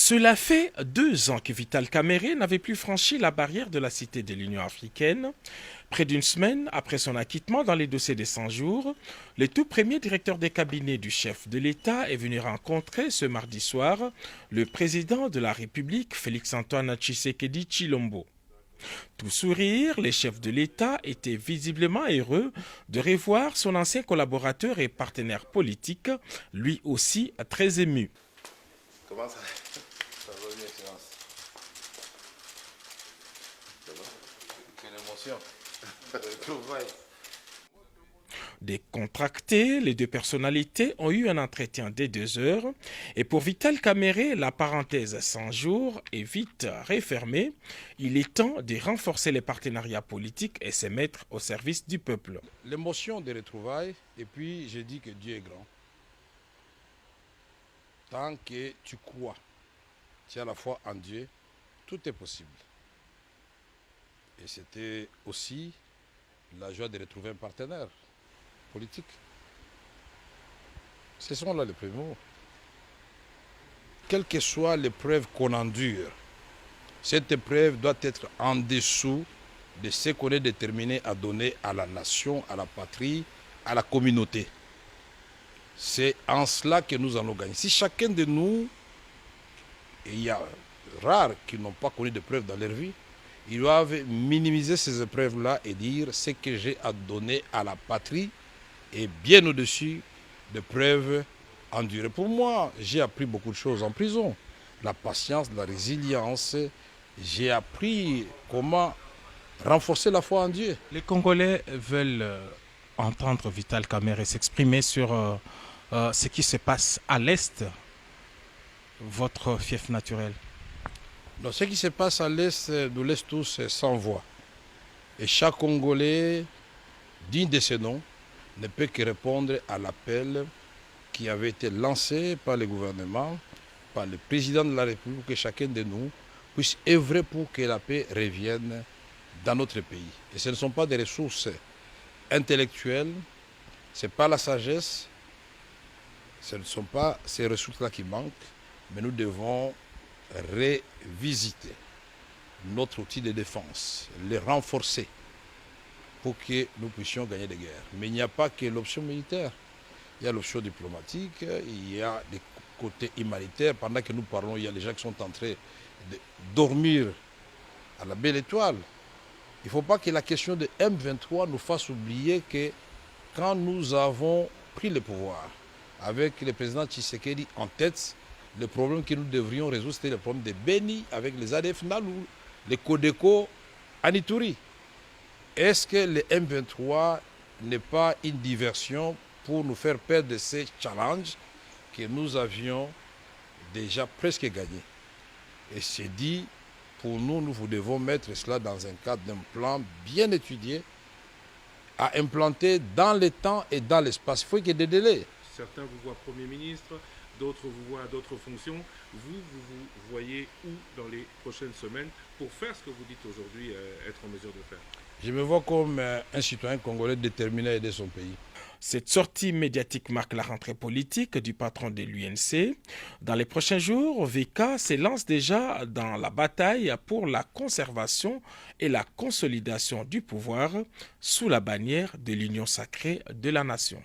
Cela fait 2 ans que Vital Kamerhe n'avait plus franchi la barrière de la Cité de l'Union africaine. Près d'une semaine après son acquittement dans les dossiers des 100 jours, le tout premier directeur des cabinets du chef de l'État est venu rencontrer ce mardi soir le président de la République, Félix-Antoine Tshisekedi Tshilombo. Tout sourire, les chefs de l'État étaient visiblement heureux de revoir son ancien collaborateur et partenaire politique, lui aussi très ému. Comment ça? Ça va bien, Excellence. Ça va? Quelle émotion. Retrouvailles. Décontractés, les deux personnalités ont eu un entretien de 2 heures et pour Vital Kamerhe, la parenthèse 100 jours est vite refermée. Il est temps de renforcer les partenariats politiques et se mettre au service du peuple. L'émotion des retrouvailles, et puis je dis que Dieu est grand. Tant que tu crois, tu as la foi en Dieu, tout est possible. Et c'était aussi la joie de retrouver un partenaire politique. Ce sont là les premiers mots. Quelle que soit l'épreuve qu'on endure, cette épreuve doit être en dessous de ce qu'on est déterminé à donner à la nation, à la patrie, à la communauté. C'est en cela que nous allons gagner. Si chacun de nous, et il y a rares qui n'ont pas connu d'épreuves dans leur vie, ils doivent minimiser ces épreuves-là et dire ce que j'ai à donner à la patrie est bien au-dessus des preuves endurées. Pour moi, j'ai appris beaucoup de choses en prison. La patience, la résilience. J'ai appris comment renforcer la foi en Dieu. Les Congolais veulent entendre Vital Kamerhe s'exprimer sur ce qui se passe à l'Est, votre fief naturel. Donc, ce qui se passe à l'Est, nous laisse tous sans voix. Et chaque Congolais, digne de ce nom, ne peut que répondre à l'appel qui avait été lancé par le gouvernement, par le président de la République, pour que chacun de nous puisse œuvrer pour que la paix revienne dans notre pays. Et ce ne sont pas des ressources intellectuelles, ce n'est pas la sagesse, ce ne sont pas ces ressources-là qui manquent, mais nous devons revisiter notre outil de défense, le renforcer pour que nous puissions gagner des guerres. Mais il n'y a pas que l'option militaire, il y a l'option diplomatique, il y a des côtés humanitaires. Pendant que nous parlons, il y a les gens qui sont en train de dormir à la belle étoile. Il ne faut pas que la question de M23 nous fasse oublier que quand nous avons pris le pouvoir, avec le président Tshisekedi en tête, le problème que nous devrions résoudre, c'était le problème de Beni avec les ADF Nalou, les Codeco Anituri. Est-ce que le M23 n'est pas une diversion pour nous faire perdre ces challenges que nous avions déjà presque gagnés? Et c'est dit, pour nous, nous devons mettre cela dans un cadre d'un plan bien étudié, à implanter dans le temps et dans l'espace. Il faut qu'il y ait des délais. Certains vous voient Premier ministre, d'autres vous voient à d'autres fonctions. Vous voyez où dans les prochaines semaines pour faire ce que vous dites aujourd'hui être en mesure de faire? Je me vois comme un citoyen congolais déterminé à aider son pays. Cette sortie médiatique marque la rentrée politique du patron de l'UNC. Dans les prochains jours, VK se lance déjà dans la bataille pour la conservation et la consolidation du pouvoir sous la bannière de l'Union sacrée de la nation.